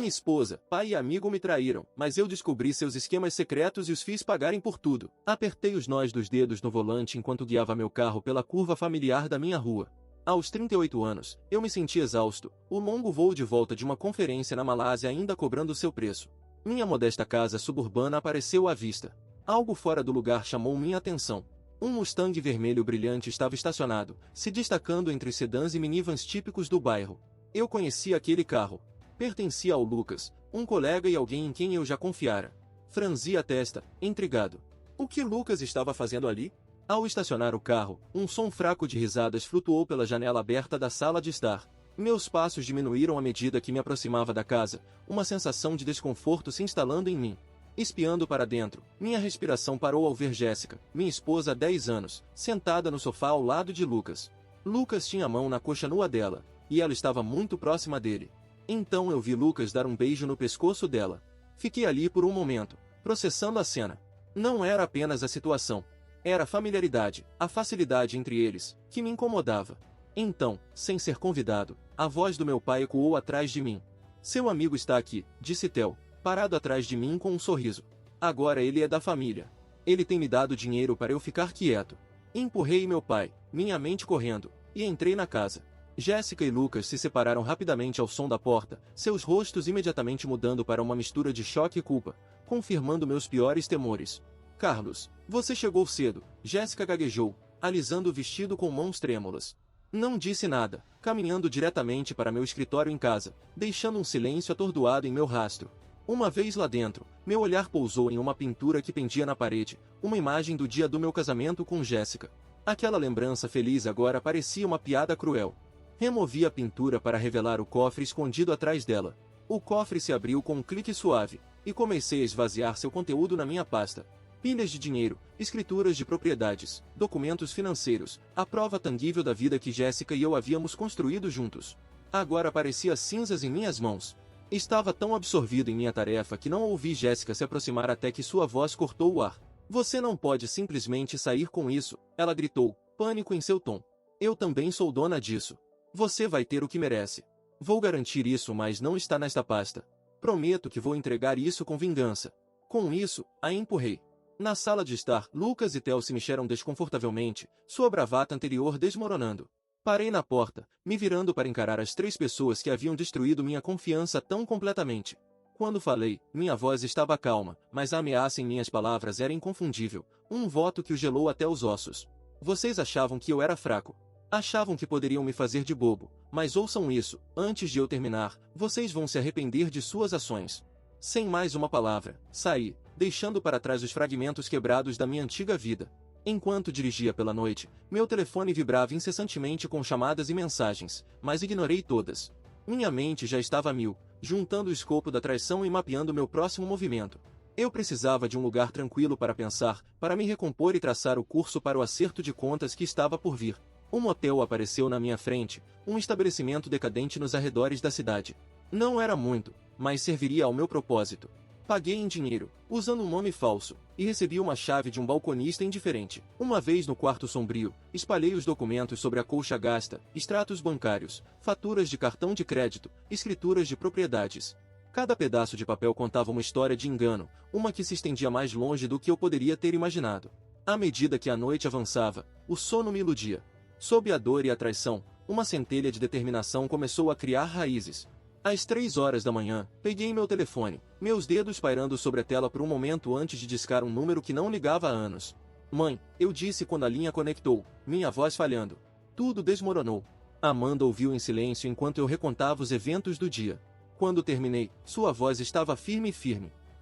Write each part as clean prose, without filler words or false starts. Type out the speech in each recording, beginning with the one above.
Minha esposa, pai e amigo me traíram, mas eu descobri seus esquemas secretos e os fiz pagarem por tudo. Apertei os nós dos dedos no volante enquanto guiava meu carro pela curva familiar da minha rua. Aos 38 anos, eu me senti exausto, o longo voo de volta de uma conferência na Malásia ainda cobrando seu preço. Minha modesta casa suburbana apareceu à vista. Algo fora do lugar chamou minha atenção. Um Mustang vermelho brilhante estava estacionado, se destacando entre os sedãs e minivans típicos do bairro. Eu conhecia aquele carro. Pertencia ao Lucas, um colega e alguém em quem eu já confiara. Franzi a testa, intrigado. O que Lucas estava fazendo ali? Ao estacionar o carro, um som fraco de risadas flutuou pela janela aberta da sala de estar. Meus passos diminuíram à medida que me aproximava da casa, uma sensação de desconforto se instalando em mim. Espiando para dentro, minha respiração parou ao ver Jéssica, minha esposa há 10 anos, sentada no sofá ao lado de Lucas. Lucas tinha a mão na coxa nua dela, e ela estava muito próxima dele. Então eu vi Lucas dar um beijo no pescoço dela. Fiquei ali por um momento, processando a cena. Não era apenas a situação. Era a familiaridade, a facilidade entre eles, que me incomodava. Então, sem ser convidado, a voz do meu pai ecoou atrás de mim. Seu amigo está aqui, disse Theo, parado atrás de mim com um sorriso. Agora ele é da família. Ele tem me dado dinheiro para eu ficar quieto. Empurrei meu pai, minha mente correndo, e entrei na casa. Jéssica e Lucas se separaram rapidamente ao som da porta, seus rostos imediatamente mudando para uma mistura de choque e culpa, confirmando meus piores temores. Carlos, você chegou cedo, Jéssica gaguejou, alisando o vestido com mãos trêmulas. Não disse nada, caminhando diretamente para meu escritório em casa, deixando um silêncio atordoado em meu rastro. Uma vez lá dentro, meu olhar pousou em uma pintura que pendia na parede, uma imagem do dia do meu casamento com Jéssica. Aquela lembrança feliz agora parecia uma piada cruel. Removi a pintura para revelar o cofre escondido atrás dela. O cofre se abriu com um clique suave, e comecei a esvaziar seu conteúdo na minha pasta. Pilhas de dinheiro, escrituras de propriedades, documentos financeiros, a prova tangível da vida que Jéssica e eu havíamos construído juntos. Agora parecia cinzas em minhas mãos. Estava tão absorvido em minha tarefa que não ouvi Jéssica se aproximar até que sua voz cortou o ar. Você não pode simplesmente sair com isso, ela gritou, pânico em seu tom. Eu também sou dona disso. Você vai ter o que merece. Vou garantir isso, mas não está nesta pasta. Prometo que vou entregar isso com vingança. Com isso, a empurrei. Na sala de estar, Lucas e Theo se mexeram desconfortavelmente, sua bravata anterior desmoronando. Parei na porta, me virando para encarar as 3 pessoas que haviam destruído minha confiança tão completamente. Quando falei, minha voz estava calma, mas a ameaça em minhas palavras era inconfundível, um voto que o gelou até os ossos. Vocês achavam que eu era fraco. Achavam que poderiam me fazer de bobo, mas ouçam isso, antes de eu terminar, vocês vão se arrepender de suas ações. Sem mais uma palavra, saí, deixando para trás os fragmentos quebrados da minha antiga vida. Enquanto dirigia pela noite, meu telefone vibrava incessantemente com chamadas e mensagens, mas ignorei todas. Minha mente já estava a mil, juntando o escopo da traição e mapeando meu próximo movimento. Eu precisava de um lugar tranquilo para pensar, para me recompor e traçar o curso para o acerto de contas que estava por vir. Um motel apareceu na minha frente, um estabelecimento decadente nos arredores da cidade. Não era muito, mas serviria ao meu propósito. Paguei em dinheiro, usando um nome falso, e recebi uma chave de um balconista indiferente. Uma vez no quarto sombrio, espalhei os documentos sobre a colcha gasta, extratos bancários, faturas de cartão de crédito, escrituras de propriedades. Cada pedaço de papel contava uma história de engano, uma que se estendia mais longe do que eu poderia ter imaginado. À medida que a noite avançava, o sono me iludia. Sob a dor e a traição, uma centelha de determinação começou a criar raízes. Às 3 horas da manhã, peguei meu telefone, meus dedos pairando sobre a tela por um momento antes de discar um número que não ligava há anos. Mãe, eu disse quando a linha conectou, minha voz falhando. Tudo desmoronou. Amanda ouviu em silêncio enquanto eu recontava os eventos do dia. Quando terminei, sua voz estava firme.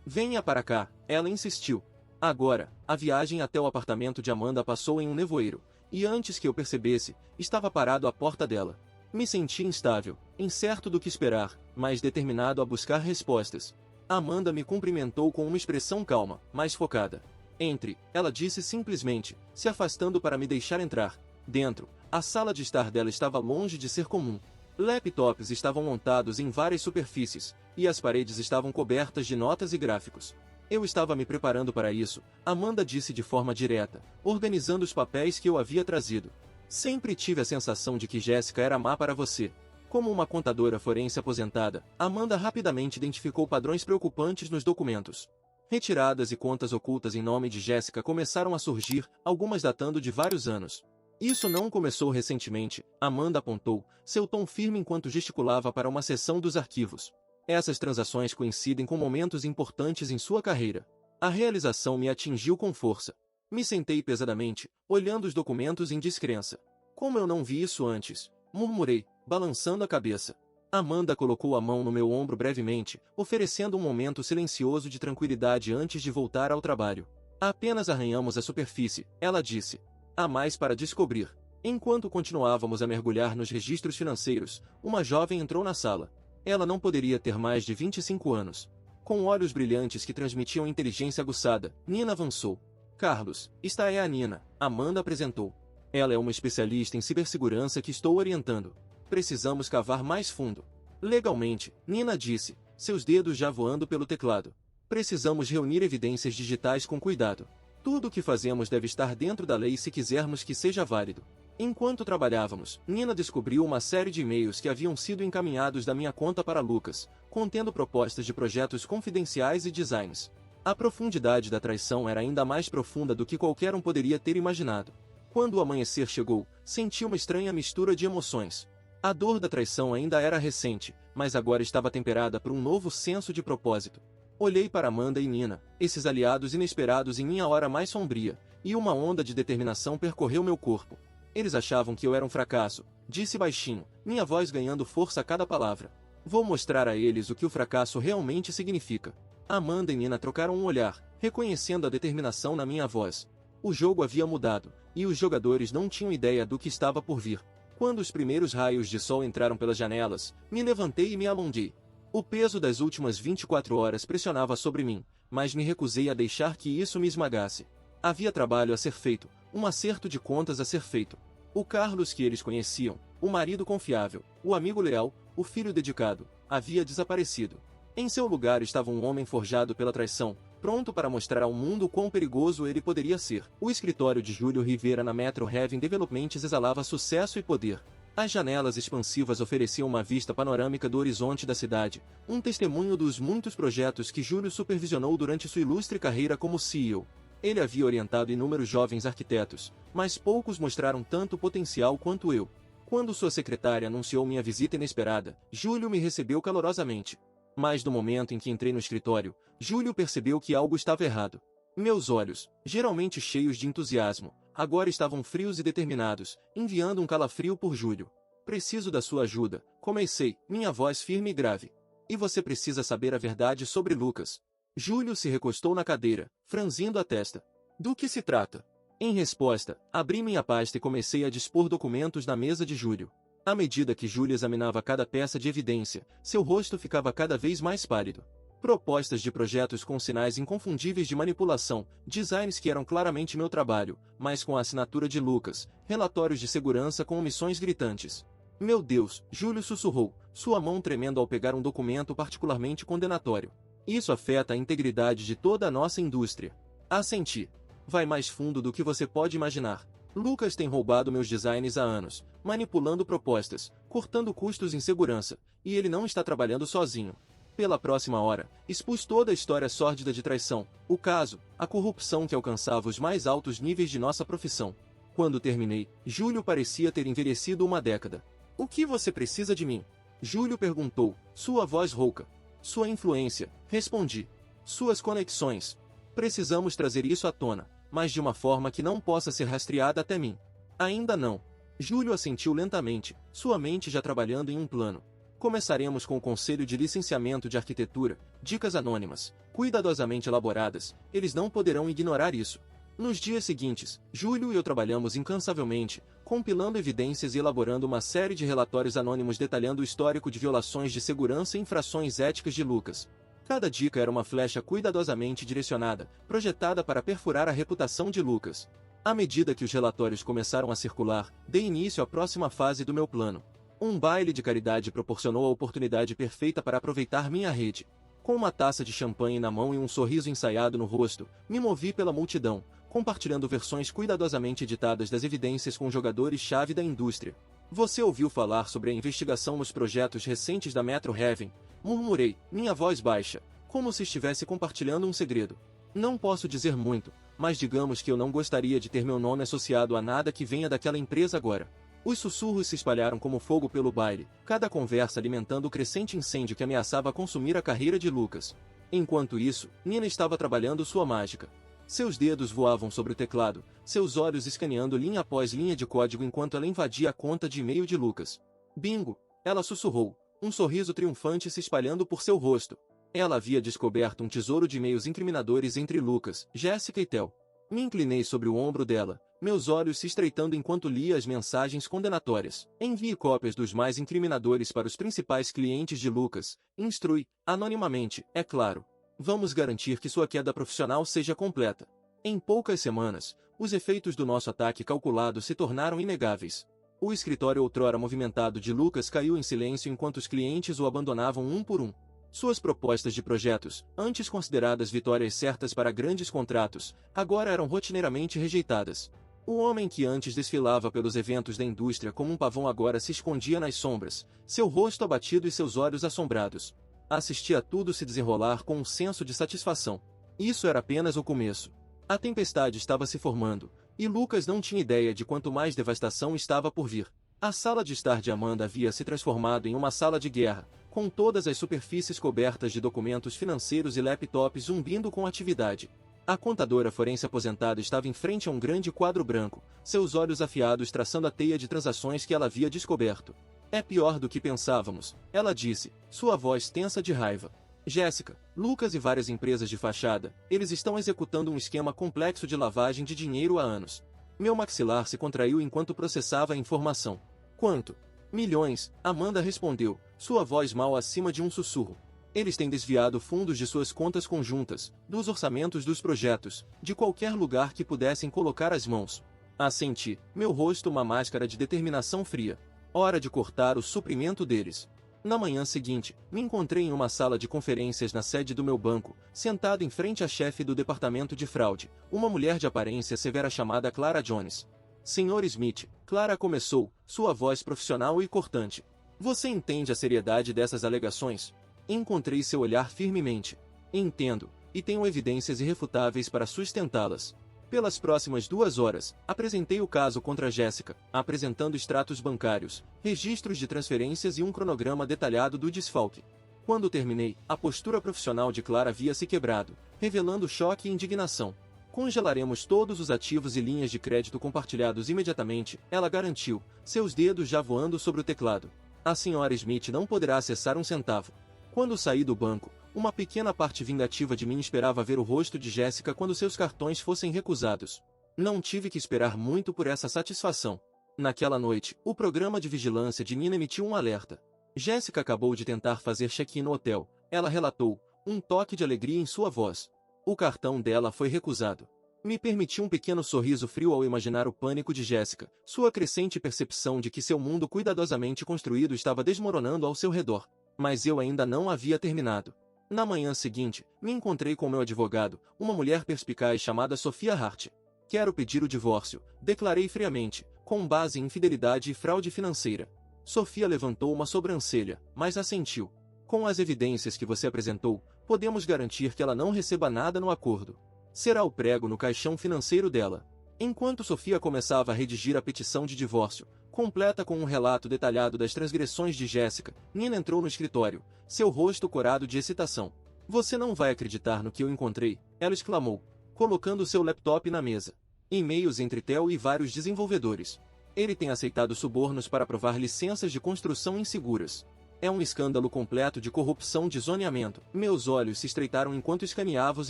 Venha para cá, ela insistiu. Agora, a viagem até o apartamento de Amanda passou em um nevoeiro, e antes que eu percebesse, estava parado à porta dela. Me senti instável, incerto do que esperar, mas determinado a buscar respostas. Amanda me cumprimentou com uma expressão calma, mas focada. Entre, ela disse simplesmente, se afastando para me deixar entrar. Dentro, a sala de estar dela estava longe de ser comum. Laptops estavam montados em várias superfícies, e as paredes estavam cobertas de notas e gráficos. Eu estava me preparando para isso, Amanda disse de forma direta, organizando os papéis que eu havia trazido. Sempre tive a sensação de que Jéssica era má para você. Como uma contadora forense aposentada, Amanda rapidamente identificou padrões preocupantes nos documentos. Retiradas e contas ocultas em nome de Jéssica começaram a surgir, algumas datando de vários anos. Isso não começou recentemente, Amanda apontou, seu tom firme enquanto gesticulava para uma seção dos arquivos. Essas transações coincidem com momentos importantes em sua carreira. A realização me atingiu com força. Me sentei pesadamente, olhando os documentos em descrença. Como eu não vi isso antes? Murmurei, balançando a cabeça. Amanda colocou a mão no meu ombro brevemente, oferecendo um momento silencioso de tranquilidade antes de voltar ao trabalho. Apenas arranhamos a superfície, ela disse. Há mais para descobrir. Enquanto continuávamos a mergulhar nos registros financeiros, uma jovem entrou na sala. Ela não poderia ter mais de 25 anos. Com olhos brilhantes que transmitiam inteligência aguçada, Nina avançou. Carlos, esta é a Nina, Amanda apresentou. Ela é uma especialista em cibersegurança que estou orientando. Precisamos cavar mais fundo. Legalmente, Nina disse, seus dedos já voando pelo teclado. Precisamos reunir evidências digitais com cuidado. Tudo o que fazemos deve estar dentro da lei se quisermos que seja válido. Enquanto trabalhávamos, Nina descobriu uma série de e-mails que haviam sido encaminhados da minha conta para Lucas, contendo propostas de projetos confidenciais e designs. A profundidade da traição era ainda mais profunda do que qualquer um poderia ter imaginado. Quando o amanhecer chegou, senti uma estranha mistura de emoções. A dor da traição ainda era recente, mas agora estava temperada por um novo senso de propósito. Olhei para Amanda e Nina, esses aliados inesperados em minha hora mais sombria, e uma onda de determinação percorreu meu corpo. Eles achavam que eu era um fracasso, disse baixinho, minha voz ganhando força a cada palavra. Vou mostrar a eles o que o fracasso realmente significa. Amanda e Nina trocaram um olhar, reconhecendo a determinação na minha voz. O jogo havia mudado, e os jogadores não tinham ideia do que estava por vir. Quando os primeiros raios de sol entraram pelas janelas, me levantei e me alonguei. O peso das últimas 24 horas pressionava sobre mim, mas me recusei a deixar que isso me esmagasse. Havia trabalho a ser feito, um acerto de contas a ser feito. O Carlos que eles conheciam, o marido confiável, o amigo leal, o filho dedicado, havia desaparecido. Em seu lugar estava um homem forjado pela traição, pronto para mostrar ao mundo quão perigoso ele poderia ser. O escritório de Júlio Rivera na Metro Heaven Developments exalava sucesso e poder. As janelas expansivas ofereciam uma vista panorâmica do horizonte da cidade, um testemunho dos muitos projetos que Júlio supervisionou durante sua ilustre carreira como CEO. Ele havia orientado inúmeros jovens arquitetos, mas poucos mostraram tanto potencial quanto eu. Quando sua secretária anunciou minha visita inesperada, Júlio me recebeu calorosamente. Mas no momento em que entrei no escritório, Júlio percebeu que algo estava errado. Meus olhos, geralmente cheios de entusiasmo, agora estavam frios e determinados, enviando um calafrio por Júlio. Preciso da sua ajuda, comecei, minha voz firme e grave. E você precisa saber a verdade sobre Lucas. Júlio se recostou na cadeira, franzindo a testa. Do que se trata? Em resposta, abri minha pasta e comecei a dispor documentos na mesa de Júlio. À medida que Júlio examinava cada peça de evidência, seu rosto ficava cada vez mais pálido. Propostas de projetos com sinais inconfundíveis de manipulação, designs que eram claramente meu trabalho, mas com a assinatura de Lucas, relatórios de segurança com omissões gritantes. Meu Deus, Júlio sussurrou, sua mão tremendo ao pegar um documento particularmente condenatório. Isso afeta a integridade de toda a nossa indústria. Assenti. Vai mais fundo do que você pode imaginar. Lucas tem roubado meus designs há anos, manipulando propostas, cortando custos em segurança, e ele não está trabalhando sozinho. Pela próxima hora, expus toda a história sórdida de traição, o caso, a corrupção que alcançava os mais altos níveis de nossa profissão. Quando terminei, Júlio parecia ter envelhecido uma década. O que você precisa de mim? Júlio perguntou, sua voz rouca. Sua influência, respondi. Suas conexões. Precisamos trazer isso à tona, mas de uma forma que não possa ser rastreada até mim. Ainda não. Júlio assentiu lentamente, sua mente já trabalhando em um plano. Começaremos com o Conselho de Licenciamento de Arquitetura, dicas anônimas, cuidadosamente elaboradas, eles não poderão ignorar isso. Nos dias seguintes, Júlio e eu trabalhamos incansavelmente, compilando evidências e elaborando uma série de relatórios anônimos detalhando o histórico de violações de segurança e infrações éticas de Lucas. Cada dica era uma flecha cuidadosamente direcionada, projetada para perfurar a reputação de Lucas. À medida que os relatórios começaram a circular, dei início à próxima fase do meu plano. Um baile de caridade proporcionou a oportunidade perfeita para aproveitar minha rede. Com uma taça de champanhe na mão e um sorriso ensaiado no rosto, me movi pela multidão, compartilhando versões cuidadosamente editadas das evidências com jogadores-chave da indústria. Você ouviu falar sobre a investigação nos projetos recentes da Metro Heaven? Murmurei, minha voz baixa, como se estivesse compartilhando um segredo. Não posso dizer muito, mas digamos que eu não gostaria de ter meu nome associado a nada que venha daquela empresa agora. Os sussurros se espalharam como fogo pelo baile, cada conversa alimentando o crescente incêndio que ameaçava consumir a carreira de Lucas. Enquanto isso, Nina estava trabalhando sua mágica. Seus dedos voavam sobre o teclado, seus olhos escaneando linha após linha de código enquanto ela invadia a conta de e-mail de Lucas. Bingo! Ela sussurrou, um sorriso triunfante se espalhando por seu rosto. Ela havia descoberto um tesouro de e-mails incriminadores entre Lucas, Jéssica e Tel. Me inclinei sobre o ombro dela, meus olhos se estreitando enquanto lia as mensagens condenatórias. Envie cópias dos mais incriminadores para os principais clientes de Lucas. Instrui, anonimamente, é claro. Vamos garantir que sua queda profissional seja completa. Em poucas semanas, os efeitos do nosso ataque calculado se tornaram inegáveis. O escritório outrora movimentado de Lucas caiu em silêncio enquanto os clientes o abandonavam um por um. Suas propostas de projetos, antes consideradas vitórias certas para grandes contratos, agora eram rotineiramente rejeitadas. O homem que antes desfilava pelos eventos da indústria como um pavão agora se escondia nas sombras, seu rosto abatido e seus olhos assombrados. Assistia tudo se desenrolar com um senso de satisfação. Isso era apenas o começo. A tempestade estava se formando, e Lucas não tinha ideia de quanto mais devastação estava por vir. A sala de estar de Amanda havia se transformado em uma sala de guerra, com todas as superfícies cobertas de documentos financeiros e laptops zumbindo com atividade. A contadora forense aposentada estava em frente a um grande quadro branco, seus olhos afiados traçando a teia de transações que ela havia descoberto. É pior do que pensávamos, ela disse, sua voz tensa de raiva. Jéssica, Lucas e várias empresas de fachada, eles estão executando um esquema complexo de lavagem de dinheiro há anos. Meu maxilar se contraiu enquanto processava a informação. Quanto? Milhões, Amanda respondeu, sua voz mal acima de um sussurro. Eles têm desviado fundos de suas contas conjuntas, dos orçamentos dos projetos, de qualquer lugar que pudessem colocar as mãos. Assenti, meu rosto uma máscara de determinação fria. Hora de cortar o suprimento deles. Na manhã seguinte, me encontrei em uma sala de conferências na sede do meu banco, sentado em frente à chefe do departamento de fraude, uma mulher de aparência severa chamada Clara Jones. Sr. Smith, Clara começou, sua voz profissional e cortante. Você entende a seriedade dessas alegações? Encontrei seu olhar firmemente. Entendo, e tenho evidências irrefutáveis para sustentá-las. Pelas próximas 2 horas, apresentei o caso contra Jéssica, apresentando extratos bancários, registros de transferências e um cronograma detalhado do desfalque. Quando terminei, a postura profissional de Clara havia se quebrado, revelando choque e indignação. Congelaremos todos os ativos e linhas de crédito compartilhados imediatamente, ela garantiu, seus dedos já voando sobre o teclado. A Sra. Smith não poderá acessar um centavo. Quando saí do banco, uma pequena parte vingativa de mim esperava ver o rosto de Jéssica quando seus cartões fossem recusados. Não tive que esperar muito por essa satisfação. Naquela noite, o programa de vigilância de Nina emitiu um alerta. Jéssica acabou de tentar fazer check-in no hotel, ela relatou, um toque de alegria em sua voz. O cartão dela foi recusado. Me permitiu um pequeno sorriso frio ao imaginar o pânico de Jéssica, sua crescente percepção de que seu mundo cuidadosamente construído estava desmoronando ao seu redor. Mas eu ainda não havia terminado. Na manhã seguinte, me encontrei com meu advogado, uma mulher perspicaz chamada Sofia Hart. Quero pedir o divórcio, declarei friamente, com base em infidelidade e fraude financeira. Sofia levantou uma sobrancelha, mas assentiu. Com as evidências que você apresentou, podemos garantir que ela não receba nada no acordo. Será o prego no caixão financeiro dela. Enquanto Sofia começava a redigir a petição de divórcio, completa com um relato detalhado das transgressões de Jéssica, Nina entrou no escritório, seu rosto corado de excitação. Você não vai acreditar no que eu encontrei, ela exclamou, colocando seu laptop na mesa. E-mails entre Theo e vários desenvolvedores. Ele tem aceitado subornos para aprovar licenças de construção inseguras. É um escândalo completo de corrupção de zoneamento. Meus olhos se estreitaram enquanto escaneava os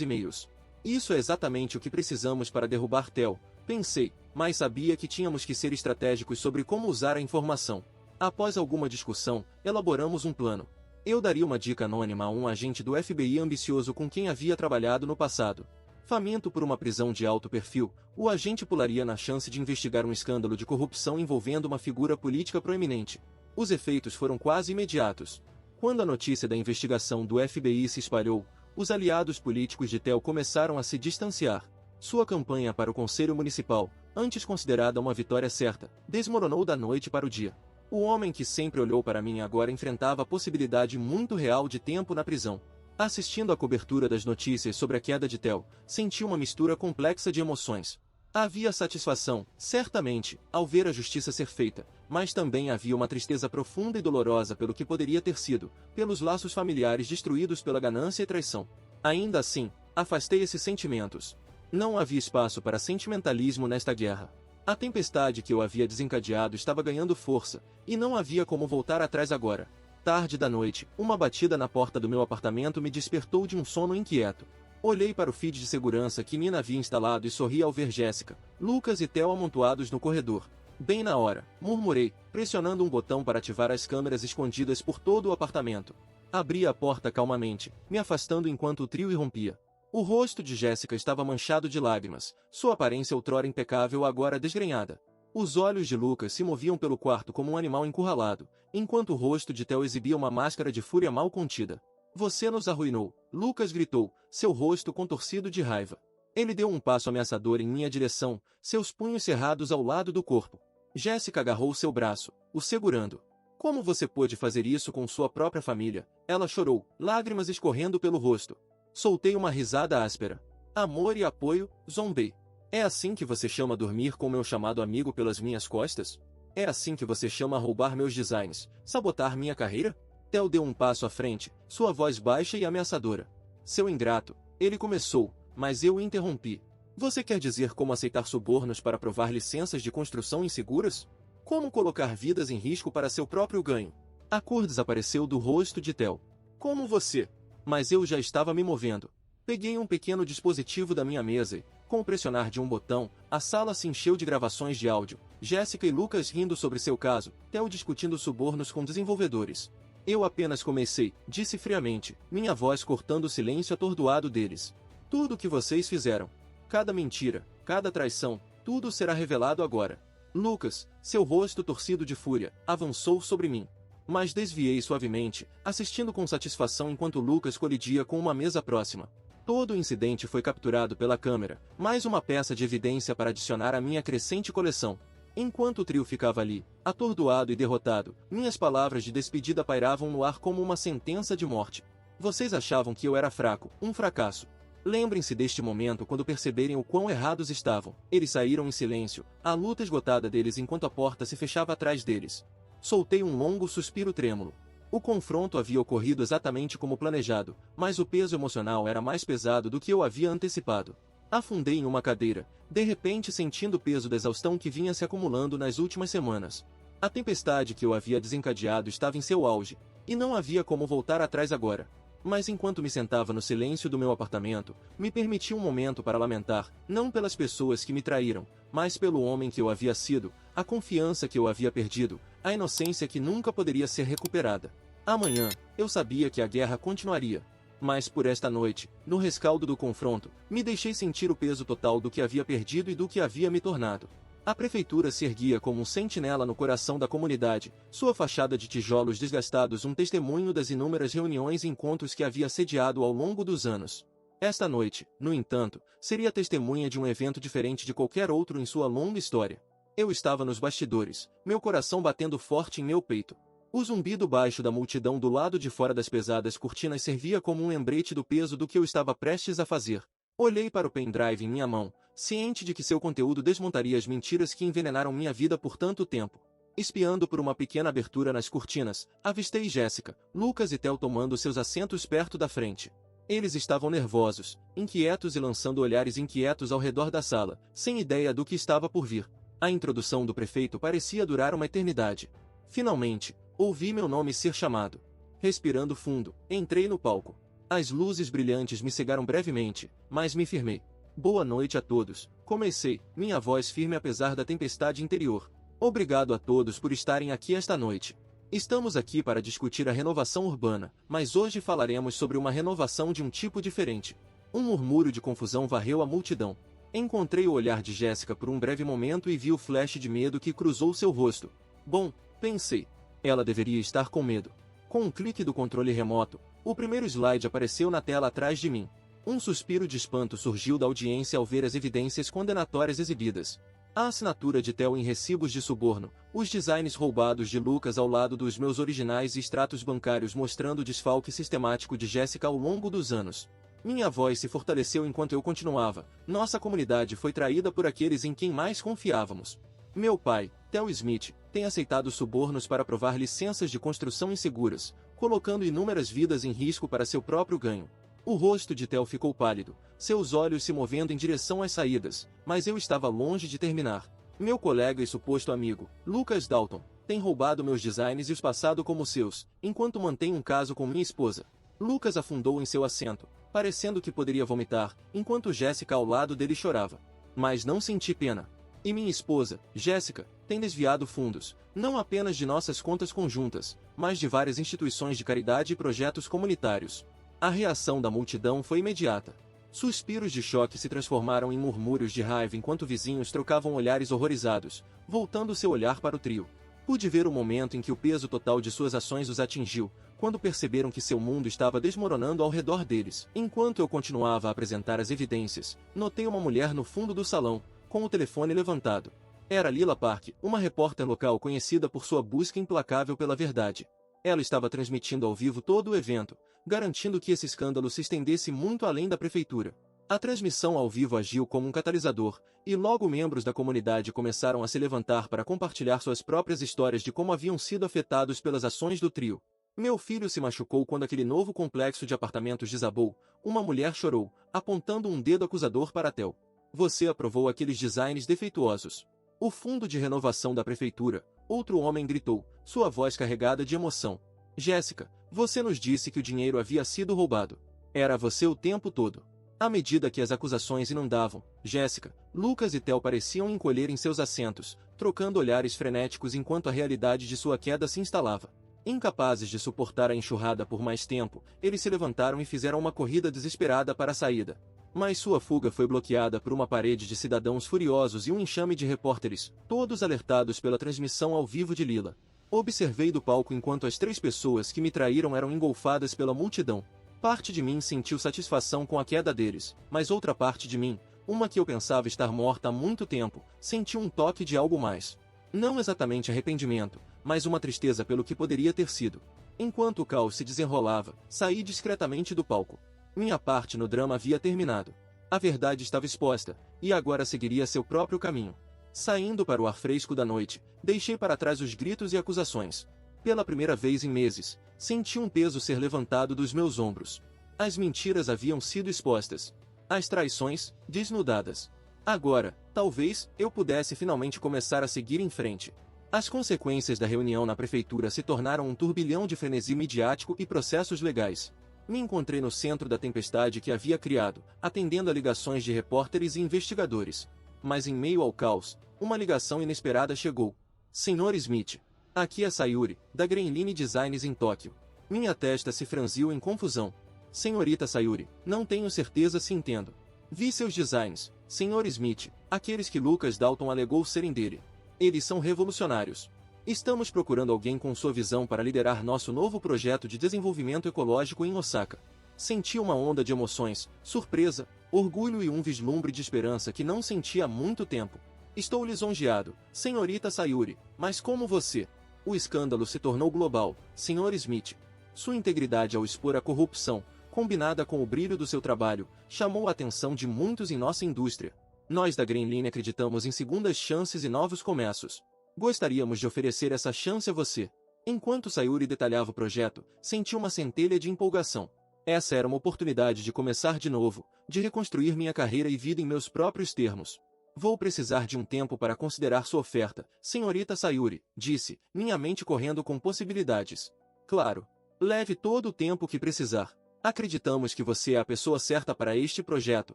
e-mails. Isso é exatamente o que precisamos para derrubar Theo, pensei, mas sabia que tínhamos que ser estratégicos sobre como usar a informação. Após alguma discussão, elaboramos um plano. Eu daria uma dica anônima a um agente do FBI ambicioso com quem havia trabalhado no passado. Faminto por uma prisão de alto perfil, o agente pularia na chance de investigar um escândalo de corrupção envolvendo uma figura política proeminente. Os efeitos foram quase imediatos. Quando a notícia da investigação do FBI se espalhou, os aliados políticos de Theo começaram a se distanciar. Sua campanha para o Conselho Municipal, antes considerada uma vitória certa, desmoronou da noite para o dia. O homem que sempre olhou para mim agora enfrentava a possibilidade muito real de tempo na prisão. Assistindo à cobertura das notícias sobre a queda de Theo, senti uma mistura complexa de emoções. Havia satisfação, certamente, ao ver a justiça ser feita, mas também havia uma tristeza profunda e dolorosa pelo que poderia ter sido, pelos laços familiares destruídos pela ganância e traição. Ainda assim, afastei esses sentimentos. Não havia espaço para sentimentalismo nesta guerra. A tempestade que eu havia desencadeado estava ganhando força, e não havia como voltar atrás agora. Tarde da noite, uma batida na porta do meu apartamento me despertou de um sono inquieto. Olhei para o feed de segurança que Nina havia instalado e sorri ao ver Jéssica, Lucas e Theo amontoados no corredor. Bem na hora, murmurei, pressionando um botão para ativar as câmeras escondidas por todo o apartamento. Abri a porta calmamente, me afastando enquanto o trio irrompia. O rosto de Jéssica estava manchado de lágrimas, sua aparência outrora impecável agora desgrenhada. Os olhos de Lucas se moviam pelo quarto como um animal encurralado, enquanto o rosto de Theo exibia uma máscara de fúria mal contida. Você nos arruinou, Lucas gritou, seu rosto contorcido de raiva. Ele deu um passo ameaçador em minha direção, seus punhos cerrados ao lado do corpo. Jéssica agarrou seu braço, o segurando. Como você pôde fazer isso com sua própria família? Ela chorou, lágrimas escorrendo pelo rosto. Soltei uma risada áspera. Amor e apoio, zombei. É assim que você chama dormir com meu chamado amigo pelas minhas costas? É assim que você chama roubar meus designs, sabotar minha carreira? Theo deu um passo à frente, sua voz baixa e ameaçadora. Seu ingrato, ele começou, mas eu o interrompi. Você quer dizer como aceitar subornos para provar licenças de construção inseguras? Como colocar vidas em risco para seu próprio ganho? A cor desapareceu do rosto de Theo. Como você? Mas eu já estava me movendo. Peguei um pequeno dispositivo da minha mesa e, com o pressionar de um botão, a sala se encheu de gravações de áudio. Jéssica e Lucas rindo sobre seu caso, Theo discutindo subornos com desenvolvedores. Eu apenas comecei, disse friamente, minha voz cortando o silêncio atordoado deles. Tudo o que vocês fizeram. Cada mentira, cada traição, tudo será revelado agora. Lucas, seu rosto torcido de fúria, avançou sobre mim. Mas desviei suavemente, assistindo com satisfação enquanto Lucas colidia com uma mesa próxima. Todo o incidente foi capturado pela câmera, mais uma peça de evidência para adicionar à minha crescente coleção. Enquanto o trio ficava ali, atordoado e derrotado, minhas palavras de despedida pairavam no ar como uma sentença de morte. Vocês achavam que eu era fraco, um fracasso. Lembrem-se deste momento quando perceberem o quão errados estavam. Eles saíram em silêncio, a luta esgotada deles enquanto a porta se fechava atrás deles. Soltei um longo suspiro trêmulo. O confronto havia ocorrido exatamente como planejado, mas o peso emocional era mais pesado do que eu havia antecipado. Afundei em uma cadeira, de repente sentindo o peso da exaustão que vinha se acumulando nas últimas semanas. A tempestade que eu havia desencadeado estava em seu auge, e não havia como voltar atrás agora. Mas enquanto me sentava no silêncio do meu apartamento, me permiti um momento para lamentar, não pelas pessoas que me traíram, mas pelo homem que eu havia sido, a confiança que eu havia perdido, a inocência que nunca poderia ser recuperada. Amanhã, eu sabia que a guerra continuaria. Mas por esta noite, no rescaldo do confronto, me deixei sentir o peso total do que havia perdido e do que havia me tornado. A prefeitura se erguia como um sentinela no coração da comunidade, sua fachada de tijolos desgastados um testemunho das inúmeras reuniões e encontros que havia sediado ao longo dos anos. Esta noite, no entanto, seria testemunha de um evento diferente de qualquer outro em sua longa história. Eu estava nos bastidores, meu coração batendo forte em meu peito. O zumbido baixo da multidão do lado de fora das pesadas cortinas servia como um lembrete do peso do que eu estava prestes a fazer. Olhei para o pendrive em minha mão, ciente de que seu conteúdo desmontaria as mentiras que envenenaram minha vida por tanto tempo. Espiando por uma pequena abertura nas cortinas, avistei Jéssica, Lucas e Theo tomando seus assentos perto da frente. Eles estavam nervosos, inquietos e lançando olhares inquietos ao redor da sala, sem ideia do que estava por vir. A introdução do prefeito parecia durar uma eternidade. Finalmente, ouvi meu nome ser chamado. Respirando fundo, entrei no palco. As luzes brilhantes me cegaram brevemente, mas me firmei. Boa noite a todos, comecei, minha voz firme apesar da tempestade interior. Obrigado a todos por estarem aqui esta noite. Estamos aqui para discutir a renovação urbana, mas hoje falaremos sobre uma renovação de um tipo diferente. Um murmúrio de confusão varreu a multidão. Encontrei o olhar de Jéssica por um breve momento e vi o flash de medo que cruzou seu rosto. Bom, pensei. Ela deveria estar com medo. Com um clique do controle remoto, o primeiro slide apareceu na tela atrás de mim. Um suspiro de espanto surgiu da audiência ao ver as evidências condenatórias exibidas. A assinatura de Theo em recibos de suborno, Os designs roubados de Lucas ao lado dos meus originais e extratos bancários mostrando o desfalque sistemático de Jéssica ao longo dos anos. Minha voz se fortaleceu enquanto eu continuava. Nossa comunidade foi traída por aqueles em quem mais confiávamos. Meu pai, Theo Smith, tem aceitado subornos para aprovar licenças de construção inseguras, colocando inúmeras vidas em risco para seu próprio ganho. O rosto de Theo ficou pálido, seus olhos se movendo em direção às saídas, mas eu estava longe de terminar. Meu colega e suposto amigo, Lucas Dalton, tem roubado meus designs e os passado como seus, enquanto mantém um caso com minha esposa. Lucas afundou em seu assento, parecendo que poderia vomitar, enquanto Jéssica ao lado dele chorava. Mas não senti pena. E minha esposa, Jéssica, tem desviado fundos, não apenas de nossas contas conjuntas, mas de várias instituições de caridade e projetos comunitários. A reação da multidão foi imediata. Suspiros de choque se transformaram em murmúrios de raiva enquanto vizinhos trocavam olhares horrorizados, voltando seu olhar para o trio. Pude ver o momento em que o peso total de suas ações os atingiu, quando perceberam que seu mundo estava desmoronando ao redor deles. Enquanto eu continuava a apresentar as evidências, notei uma mulher no fundo do salão, com o telefone levantado. Era Lila Park, uma repórter local conhecida por sua busca implacável pela verdade. Ela estava transmitindo ao vivo todo o evento, garantindo que esse escândalo se estendesse muito além da prefeitura. A transmissão ao vivo agiu como um catalisador, e logo membros da comunidade começaram a se levantar para compartilhar suas próprias histórias de como haviam sido afetados pelas ações do trio. Meu filho se machucou quando aquele novo complexo de apartamentos desabou, uma mulher chorou, apontando um dedo acusador para Theo. Você aprovou aqueles designs defeituosos. O fundo de renovação da prefeitura, outro homem gritou, sua voz carregada de emoção. Jéssica, você nos disse que o dinheiro havia sido roubado. Era você o tempo todo. À medida que as acusações inundavam, Jéssica, Lucas e Theo pareciam encolher em seus assentos, trocando olhares frenéticos enquanto a realidade de sua queda se instalava. Incapazes de suportar a enxurrada por mais tempo, eles se levantaram e fizeram uma corrida desesperada para a saída. Mas sua fuga foi bloqueada por uma parede de cidadãos furiosos e um enxame de repórteres, todos alertados pela transmissão ao vivo de Lila. Observei do palco enquanto as 3 pessoas que me traíram eram engolfadas pela multidão. Parte de mim sentiu satisfação com a queda deles, mas outra parte de mim, uma que eu pensava estar morta há muito tempo, sentiu um toque de algo mais. Não exatamente arrependimento, mas uma tristeza pelo que poderia ter sido. Enquanto o caos se desenrolava, saí discretamente do palco. Minha parte no drama havia terminado. A verdade estava exposta, e agora seguiria seu próprio caminho. Saindo para o ar fresco da noite, deixei para trás os gritos e acusações. Pela primeira vez em meses, senti um peso ser levantado dos meus ombros. As mentiras haviam sido expostas. As traições, desnudadas. Agora, talvez, eu pudesse finalmente começar a seguir em frente. As consequências da reunião na prefeitura se tornaram um turbilhão de frenesi midiático e processos legais. Me encontrei no centro da tempestade que havia criado, atendendo a ligações de repórteres e investigadores. Mas em meio ao caos, uma ligação inesperada chegou. Sr. Smith. Aqui é Sayuri, da Greenline Designs em Tóquio. Minha testa se franziu em confusão. Senhorita Sayuri, não tenho certeza se entendo. Vi seus designs, Sr. Smith, aqueles que Lucas Dalton alegou serem dele. Eles são revolucionários. Estamos procurando alguém com sua visão para liderar nosso novo projeto de desenvolvimento ecológico em Osaka. Senti uma onda de emoções, surpresa, orgulho e um vislumbre de esperança que não sentia há muito tempo. Estou lisonjeado, senhorita Sayuri, mas como você? O escândalo se tornou global, Sr. Smith. Sua integridade ao expor a corrupção, combinada com o brilho do seu trabalho, chamou a atenção de muitos em nossa indústria. Nós da Greenline acreditamos em segundas chances e novos começos. Gostaríamos de oferecer essa chance a você. Enquanto Sayuri detalhava o projeto, senti uma centelha de empolgação. Essa era uma oportunidade de começar de novo, de reconstruir minha carreira e vida em meus próprios termos. Vou precisar de um tempo para considerar sua oferta, senhorita Sayuri, disse, minha mente correndo com possibilidades. Claro. Leve todo o tempo que precisar. Acreditamos que você é a pessoa certa para este projeto,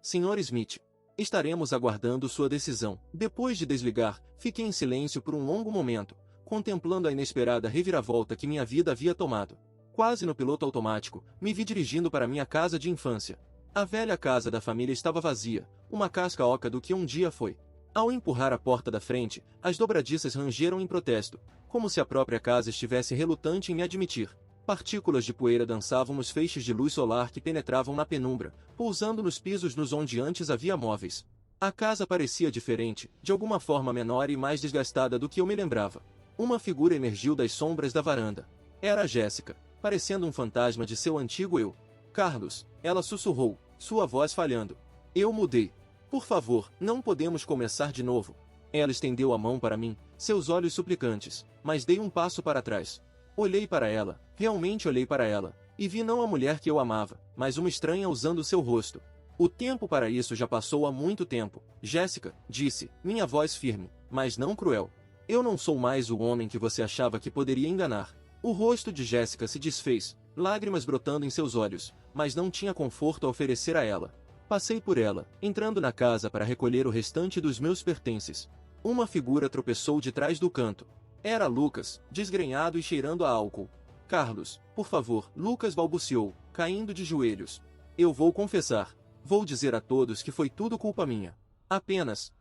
Sr. Smith. Estaremos aguardando sua decisão. Depois de desligar, fiquei em silêncio por um longo momento, contemplando a inesperada reviravolta que minha vida havia tomado. Quase no piloto automático, me vi dirigindo para minha casa de infância. A velha casa da família estava vazia, uma casca oca do que um dia foi. Ao empurrar a porta da frente, as dobradiças rangeram em protesto, como se a própria casa estivesse relutante em me admitir. Partículas de poeira dançavam nos feixes de luz solar que penetravam na penumbra, pousando nos pisos onde antes havia móveis. A casa parecia diferente, de alguma forma menor e mais desgastada do que eu me lembrava. Uma figura emergiu das sombras da varanda. Era a Jéssica, parecendo um fantasma de seu antigo eu. Carlos, ela sussurrou, sua voz falhando. Eu mudei. Por favor, não podemos começar de novo. Ela estendeu a mão para mim, seus olhos suplicantes, mas dei um passo para trás. Olhei para ela, realmente olhei para ela, e vi não a mulher que eu amava, mas uma estranha usando seu rosto. O tempo para isso já passou há muito tempo. Jéssica, disse, minha voz firme, mas não cruel. Eu não sou mais o homem que você achava que poderia enganar. O rosto de Jéssica se desfez, lágrimas brotando em seus olhos, mas não tinha conforto a oferecer a ela. Passei por ela, entrando na casa para recolher o restante dos meus pertences. Uma figura tropeçou de trás do canto. Era Lucas, desgrenhado e cheirando a álcool. Carlos, por favor, Lucas balbuciou, caindo de joelhos. Eu vou confessar. Vou dizer a todos que foi tudo culpa minha. Apenas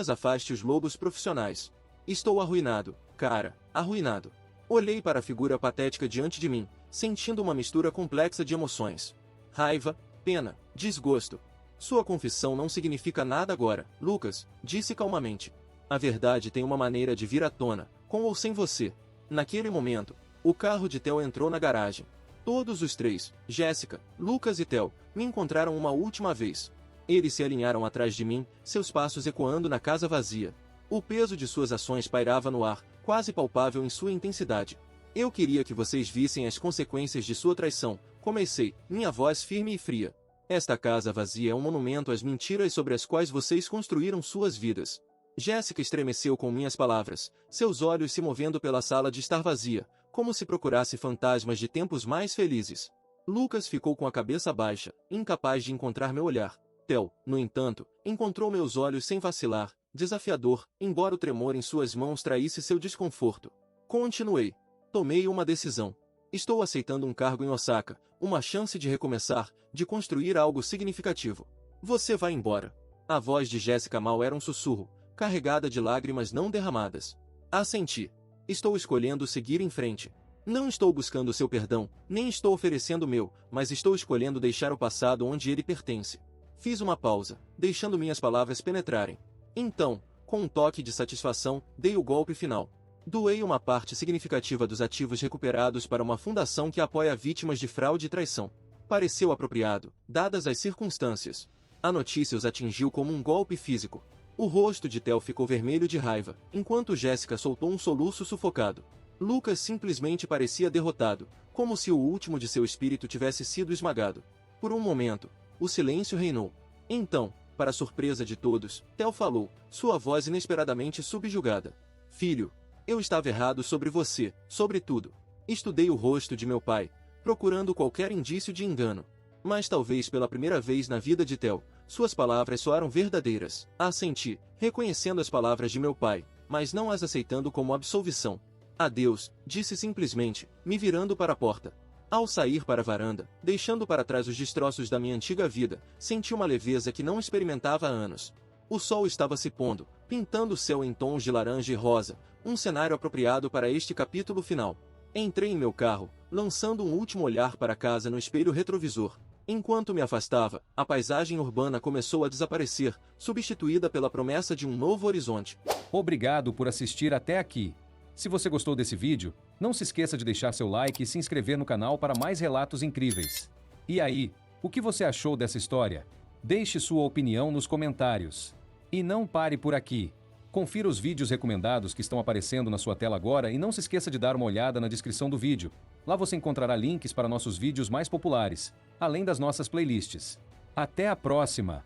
afaste os lobos profissionais. Estou arruinado, cara, arruinado. Olhei para a figura patética diante de mim, sentindo uma mistura complexa de emoções. Raiva, pena, desgosto. Sua confissão não significa nada agora, Lucas, disse calmamente. A verdade tem uma maneira de vir à tona, com ou sem você. Naquele momento, o carro de Theo entrou na garagem. Todos os três, Jéssica, Lucas e Theo, me encontraram uma última vez. Eles se alinharam atrás de mim, seus passos ecoando na casa vazia. O peso de suas ações pairava no ar, quase palpável em sua intensidade. Eu queria que vocês vissem as consequências de sua traição, comecei, minha voz firme e fria. Esta casa vazia é um monumento às mentiras sobre as quais vocês construíram suas vidas. Jéssica estremeceu com minhas palavras, seus olhos se movendo pela sala de estar vazia, como se procurasse fantasmas de tempos mais felizes. Lucas ficou com a cabeça baixa, incapaz de encontrar meu olhar. Theo, no entanto, encontrou meus olhos sem vacilar, desafiador, embora o tremor em suas mãos traísse seu desconforto. Continuei. Tomei uma decisão. Estou aceitando um cargo em Osaka, uma chance de recomeçar, de construir algo significativo. Você vai embora. A voz de Jéssica Mal era um sussurro, carregada de lágrimas não derramadas. Assenti. Estou escolhendo seguir em frente. Não estou buscando seu perdão, nem estou oferecendo o meu, mas estou escolhendo deixar o passado onde ele pertence. Fiz uma pausa, deixando minhas palavras penetrarem. Então, com um toque de satisfação, dei o golpe final. Doei uma parte significativa dos ativos recuperados para uma fundação que apoia vítimas de fraude e traição. Pareceu apropriado, dadas as circunstâncias. A notícia os atingiu como um golpe físico. O rosto de Theo ficou vermelho de raiva, enquanto Jéssica soltou um soluço sufocado. Lucas simplesmente parecia derrotado, como se o último de seu espírito tivesse sido esmagado. Por um momento, o silêncio reinou. Então, para surpresa de todos, Theo falou, sua voz inesperadamente subjugada. Filho, eu estava errado sobre você, sobre tudo. Estudei o rosto de meu pai, procurando qualquer indício de engano. Mas talvez pela primeira vez na vida de Theo, suas palavras soaram verdadeiras. Assenti, reconhecendo as palavras de meu pai, mas não as aceitando como absolvição. Adeus, disse simplesmente, me virando para a porta. Ao sair para a varanda, deixando para trás os destroços da minha antiga vida, senti uma leveza que não experimentava há anos. O sol estava se pondo, pintando o céu em tons de laranja e rosa, um cenário apropriado para este capítulo final. Entrei em meu carro, lançando um último olhar para casa no espelho retrovisor. Enquanto me afastava, a paisagem urbana começou a desaparecer, substituída pela promessa de um novo horizonte. Obrigado por assistir até aqui. Se você gostou desse vídeo, não se esqueça de deixar seu like e se inscrever no canal para mais relatos incríveis. E aí, o que você achou dessa história? Deixe sua opinião nos comentários. E não pare por aqui. Confira os vídeos recomendados que estão aparecendo na sua tela agora e não se esqueça de dar uma olhada na descrição do vídeo. Lá você encontrará links para nossos vídeos mais populares, além das nossas playlists. Até a próxima!